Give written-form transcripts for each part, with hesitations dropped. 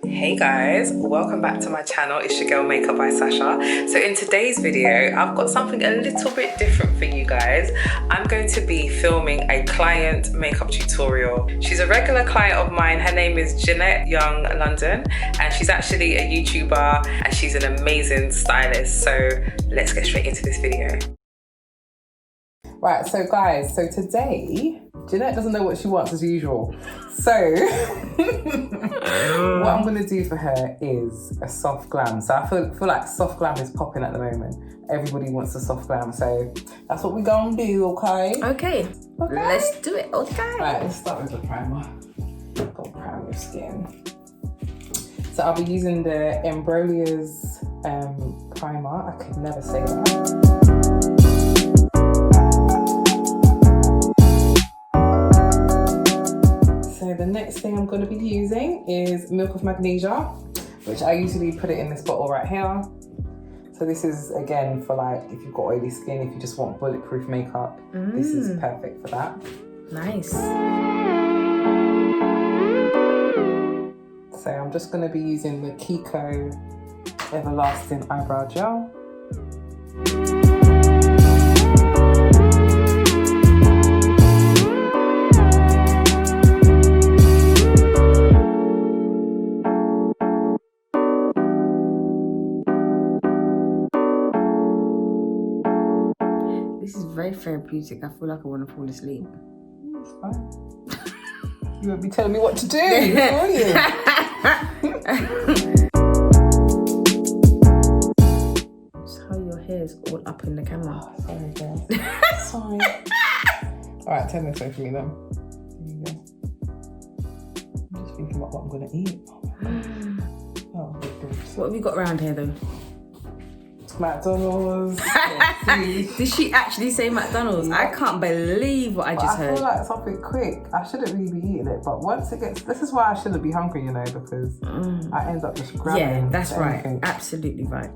Hey guys, welcome back to my channel. It's your girl Makeup by Sasha. So in today's video, I've got something a little bit different for you guys. I'm going to be filming a client makeup tutorial. She's a regular client of mine. Her name is Jeanette Young London, and she's actually a YouTuber and she's an amazing stylist. So let's get straight into this video. Right, so guys, so today, Jeanette doesn't know what she wants as usual. So, what I'm gonna do for her is a soft glam. So I feel like soft glam is popping at the moment. Everybody wants a soft glam, so that's what we're gonna do, okay? Okay, let's do it, okay. Right, let's start with the primer. Gotta prime your skin. So I'll be using the Embrollier's primer. I could never say that. So the next thing I'm going to be using is Milk of Magnesia, which I usually put it in this bottle right here. So this is again for like if you've got oily skin, if you just want bulletproof makeup, this is perfect for that. Nice. So I'm just going to be using the Kiko Everlasting Eyebrow Gel. This is very therapeutic. I feel like I want to fall asleep. It's fine. You won't be telling me what to do, will you? Just how your hair is all up in the camera. Oh, sorry, girl. Sorry. Alright, turn this way for me then. There you go. I'm just thinking about what I'm going to eat. Oh, What have you got around here though? McDonald's. Did she actually say McDonald's? Yeah. I can't believe what I just heard. I feel like something quick. I shouldn't really be eating it, but once it gets, this is why I shouldn't be hungry, you know, because I end up just grabbing. Yeah, that's anything. right. Absolutely right.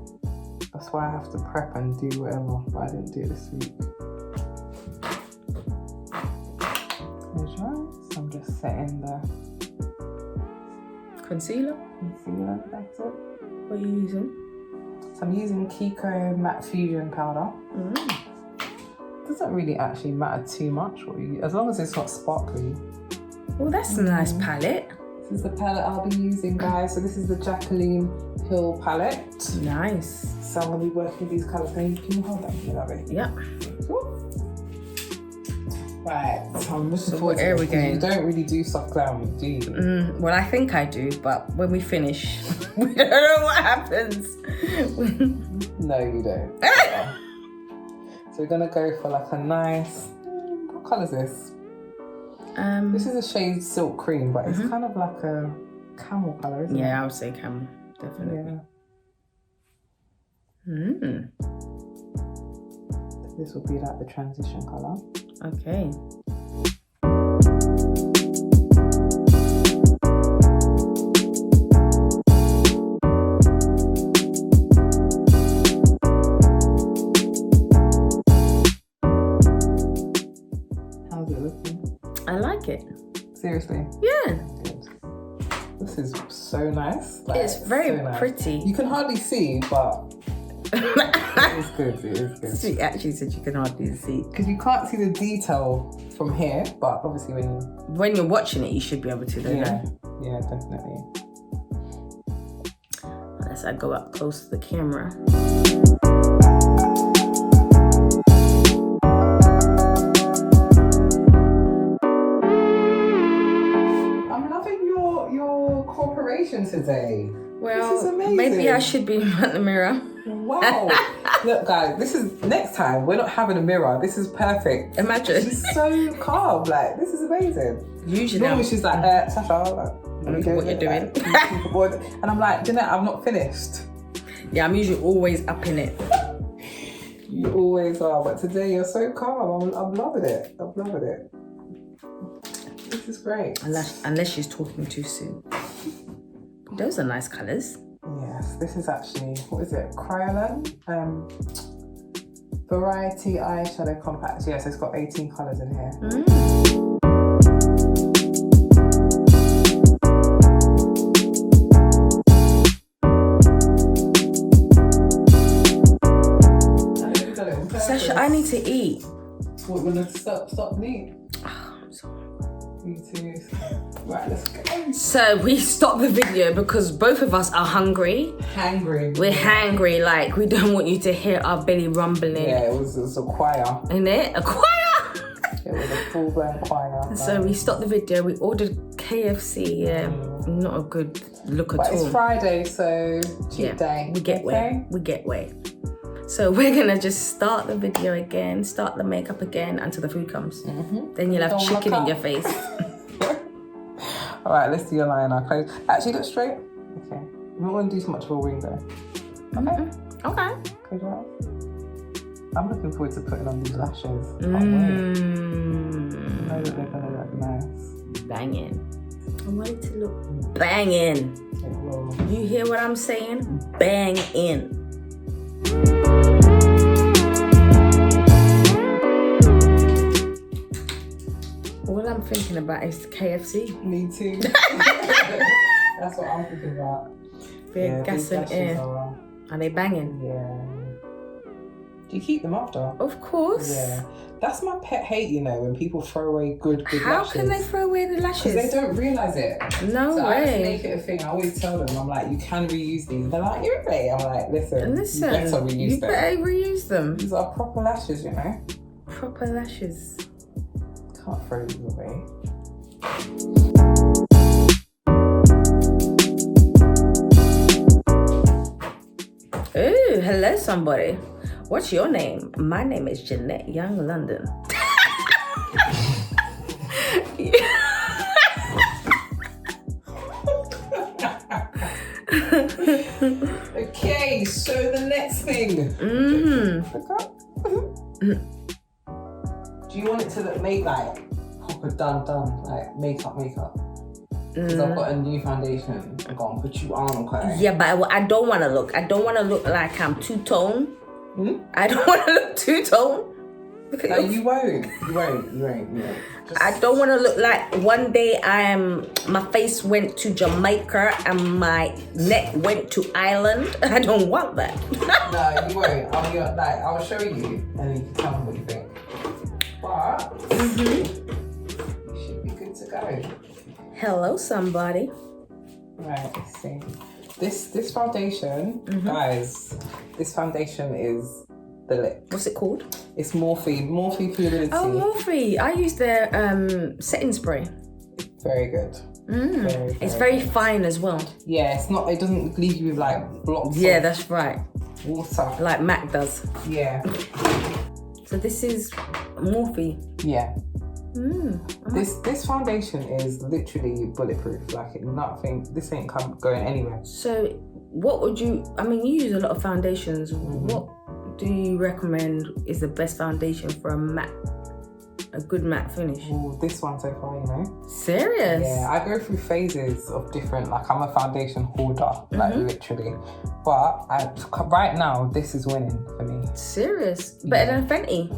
That's why I have to prep and do whatever, but I didn't do it this week. There's right. So I'm just setting the concealer. That's it. What are you using? So I'm using Kiko Matte Fusion Powder. Doesn't really actually matter too much what you, as long as it's not sparkly. Well, that's a nice palette. This is the palette I'll be using, guys. So this is the Jacqueline Hill palette. Nice. So I'm going to be working with these colours. Can you hold that for me, lovely? Yeah. Right, so I'm looking So forward to where are we this, going? You don't really do soft glam, do you? Well, I think I do, but when we finish, we don't know what happens. No, you don't. So we're gonna go for like a nice, what colour is this? This is a shade Silk Cream, but it's kind of like a camel colour, isn't it? Yeah, I would say camel, definitely. Yeah. This will be like the transition colour. Okay. How's it looking? I like it. Seriously? Yeah. Good. This is so nice. Like, It's very so nice. pretty. You can hardly see, but it is good. It is good. She actually said you can hardly see. Because you can't see the detail from here, but obviously when you're watching it, you should be able to, though. Yeah, yeah, definitely. Unless I go up close to the camera. I'm loving your cooperation today. Well, this is amazing. Maybe I should be in front of the mirror. Wow. Look, guys, this is next time. We're not having a mirror. This is perfect. Imagine. She's so calm. Like, this is amazing. Usually, normally she's like, Sasha, like, what you're doing. And I'm like, Jeanette, I'm not finished. Yeah, I'm usually always up in it. You always are, but today you're so calm. I'm loving it. I'm loving it. This is great. Unless she's talking too soon. Those are nice colours. Yes, this is actually, what is it? Kryolan Variety Eyeshadow Compact. Yes, it's got 18 colours in here. Mm. need to eat. What, we're gonna stop and eat? I'm sorry. Me too. Right, let's go. So we stopped the video because both of us are hungry. Hangry. We're hangry, like we don't want you to hear our belly rumbling. Yeah, it was a choir. Innit? A choir! It was a full-blown choir. So we stopped the video, we ordered KFC, not a good look at all. But it's Friday, so cheap day. We get way. So we're gonna just start the video again, start the makeup again until the food comes. Then you'll have chicken in your face. All right, let's do your liner. Close. Actually, look straight. Okay. We don't want to do too much of a wing though. Okay. Okay. Close your eyes. I'm looking forward to putting on these lashes. I know that they're gonna look nice. Banging. I want it to look banging. It will. You hear what I'm saying? Bang in. All I'm thinking about is KFC. Me too. That's what I'm thinking about. They're gas and air. Are they banging? Yeah. Do you keep them after? Of course. Yeah. That's my pet hate, you know, when people throw away good How lashes. can they throw away the lashes? Because they don't realise it. No so way. I just make it a thing. I always tell them, I'm like, you can reuse these. They're like, you're right. I'm like, listen, you better reuse you them. better reuse them. These are proper lashes, you know. Proper lashes. Can't throw these away. Ooh, hello somebody. What's your name? My name is Jeanette Young London. Okay, so the next thing. Do you want it to look make like proper done, like makeup? Because I've got a new foundation. I'm gonna put you on, okay? Yeah, but I don't want to look. I don't want to look like I'm two-tone. I don't want to look two-tone. No, you won't. You won't. Just... I don't want to look like one day my face went to Jamaica and my neck went to Ireland. I don't want that. No, you won't. I'll show you and you can tell me what you think. But you should be good to go. Hello, somebody. Right, let's see. This foundation, guys, this foundation is the lip. What's it called? It's Morphe Fluidity. Oh, Morphe. I use their setting spray. Very good. It's very fine as well. Yeah, it doesn't leave you with like blocks. Yeah, that's right. Water. Like MAC does. Yeah. So this is Morphe. Yeah. This foundation is literally bulletproof. Like this ain't going anywhere. So what would you, you use a lot of foundations. What do you recommend is the best foundation for a good matte finish? Ooh, this one so far, you know. Serious? Yeah, I go through phases of different, like I'm a foundation hoarder, like literally. But right now, this is winning for me. Serious? Better than Fenty?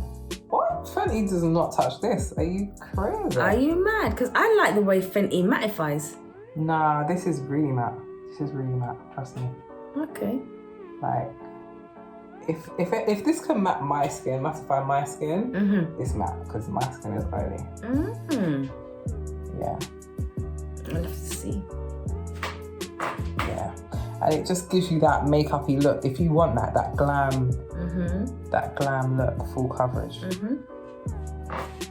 What? Fenty does not touch this. Are you crazy? Are you mad? Because I like the way Fenty mattifies. Nah, this is really matte. Trust me. Okay. Like, if this can mattify my skin, it's matte because my skin is oily. Yeah. I'll have to see. Yeah. And it just gives you that makeup-y look. If you want that glam, look, full coverage.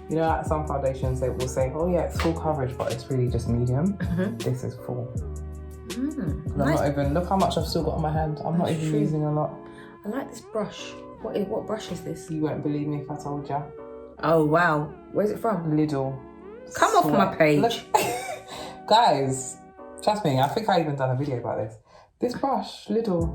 You know, like some foundations, they will say, oh yeah, it's full coverage, but it's really just medium. This is full. I'm not even, look how much I've still got on my hand. I'm not even using a lot. I like this brush. What brush is this? You won't believe me if I told you. Oh wow. Where's it from? Lidl. Come off my page. Look. Guys, trust me, I think I even done a video about this. This brush, Lidl.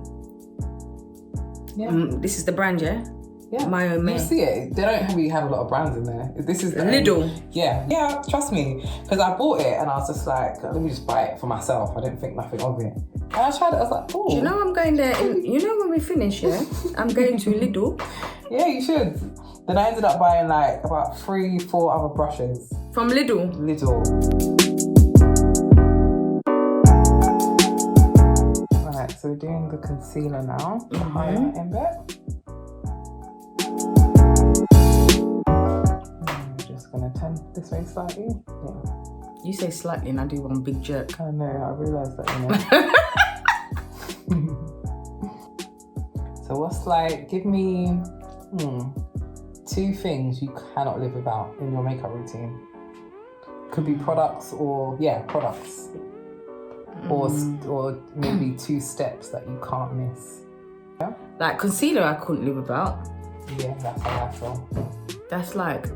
Yeah. This is the brand, yeah? Yeah. My own man. You see it? They don't really have a lot of brands in there. This is Lidl. Yeah, trust me. Because I bought it and I was just like, let me just buy it for myself. I didn't think nothing of it. And I tried it, I was like, oh. Do you know I'm going there, you know when we finish, yeah? I'm going to Lidl. Yeah, you should. Then I ended up buying like about 3-4 other brushes. From Lidl? Lidl. Right, so we're doing the concealer now. Highlight in bit. This way slightly? Yeah. You say slightly and I do one big jerk. I know, I realised that, So what's like, give me 2 things you cannot live without in your makeup routine. Could be products or, products. Or maybe 2 steps that you can't miss. Yeah? Like concealer I couldn't live without. Yeah, that's how I feel. That's like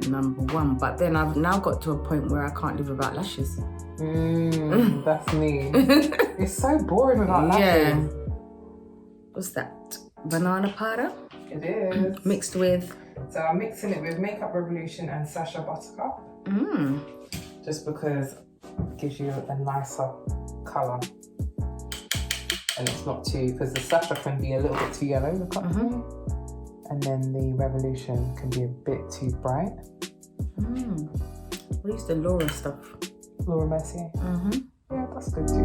number 1. But then I've now got to a point where I can't live without lashes. That's me. It's so boring without lashes. Yeah. What's that? Banana powder? It is. Mixed with? So I'm mixing it with Makeup Revolution and Sasha Buttercup. Just because it gives you a nicer colour. And it's not too, because the Sasha can be a little bit too yellow, look up to me. And then the Revolution can be a bit too bright. We use the Laura stuff. Laura Mercier. Yeah, that's good too.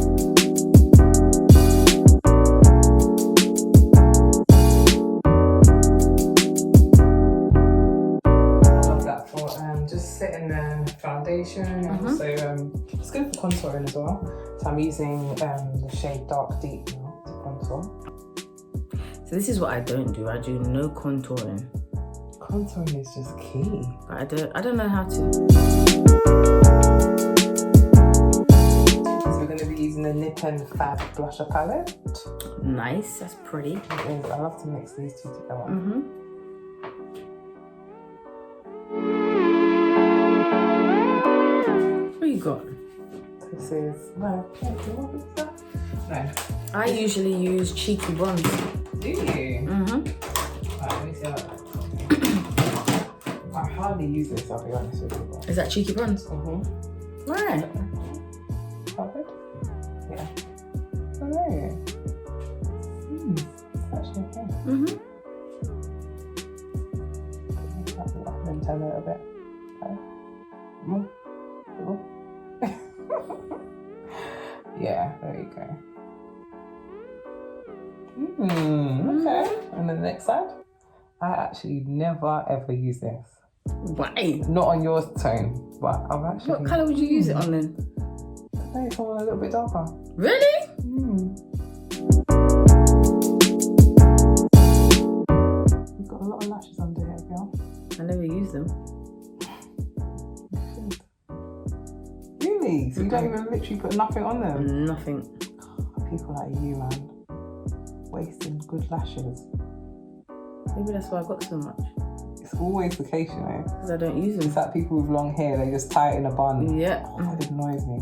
Just setting the foundation and also it's good for contouring as well. So I'm using the shade Dark Deep now to contour. So this is what I don't do. I do no contouring. Contouring is just key. But I don't know how to. So we're going to be using the Nip and Fab blusher palette. Nice, that's pretty. It is. I love to mix these 2 together. What you got? This is no. I usually use Cheeky Bronze. Do you? Mm-hmm. Right, let me see how I hardly use this, I'll be honest with you. Is that Cheeky Bronze? Mm-hmm. Right. Covered? Yeah. Alright. It's actually okay. Mm-hmm. Then turn it a bit. Okay. Yeah, there you go. Okay. And then the next side. I actually never ever use this. Why? Not on your tone, but I've actually. What colour would you use it on then? I think it's on a little bit darker. Really? You've got a lot of lashes under here, girl. I never use them. You should. Really? So you don't even literally put nothing on them? Nothing. People like you, man. Wasting good lashes. Maybe that's why I got so much. It's always the case, you know. Because I don't use them. It's like people with long hair, they just tie it in a bun. Yeah. Oh, that annoys me.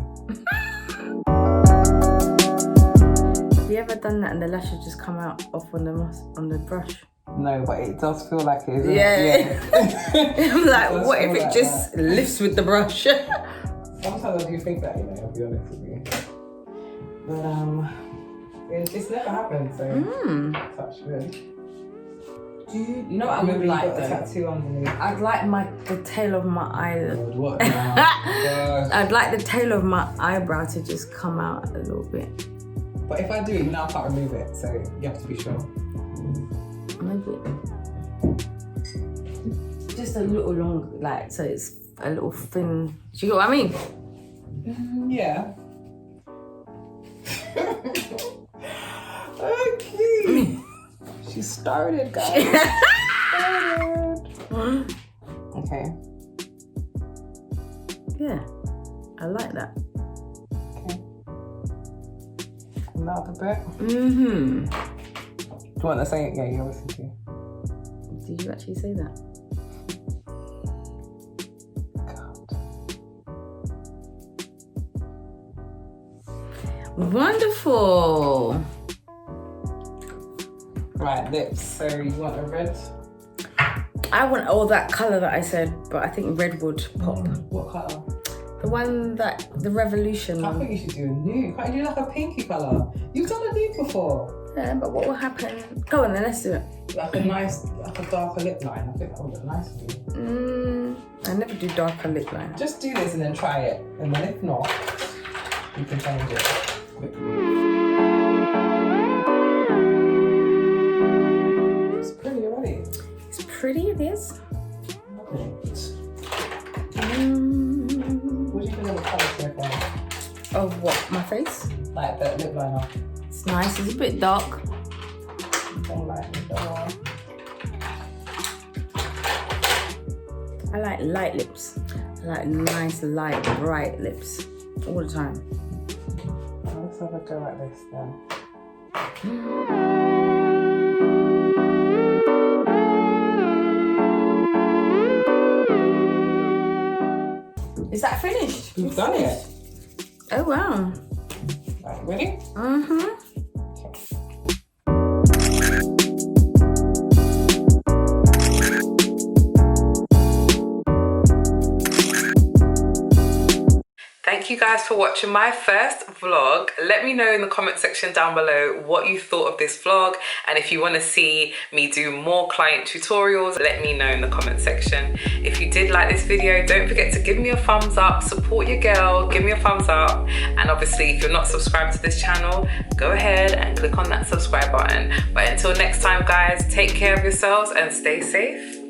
Have you ever done that and the lashes just come out off on the brush? No, but it does feel like it, isn't Yeah. it? Yeah. I'm like, what if it just lifts with the brush? Sometimes I do think that, you know, I'll be honest with you. But it's never happened, so touch wood. You know what I would like a tattoo underneath. I'd like the tail of my eye. What now? I'd like the tail of my eyebrow to just come out a little bit. But if I do, you know I can't remove it, so you have to be sure. Maybe just a little long, like, so it's a little thin. Do you get what I mean? Yeah. Okay. She started, guys. Okay. Yeah, I like that. Okay. Another bit. Mm-hmm. Do you want to say it? Yeah, you obviously do. Did you actually say that? Wonderful. Right, lips. So you want a red? I want all that colour that I said, but I think red would pop. What colour? The one that, the Revolution I one. think you should do a nude. Can't you do like a pinky colour? You've done a nude before. Yeah, but what will happen? Go on then, let's do it. Like a nice, like a darker lip line. I think that would look nice for you. I never do darker lip line. Just do this and then try it. And then if not, you can change it quickly. It's pretty already. It's pretty, it is. Love it. Of what? My face? Like the lip liner. It's nice. It's a bit dark. Don't like it at all. I like light lips. I like nice, light, bright lips all the time. Let's have a go at this then. Is that finished? You've done it. Oh wow. Right, ready? Thank you guys for watching my first vlog. Let me know in the comment section down below what you thought of this vlog, and if you want to see me do more client tutorials, let me know in the comment section. If you did like this video, don't forget to give me a thumbs up, support your girl, give me a thumbs up, and obviously if you're not subscribed to this channel, go ahead and click on that subscribe button. But until next time guys, take care of yourselves and stay safe.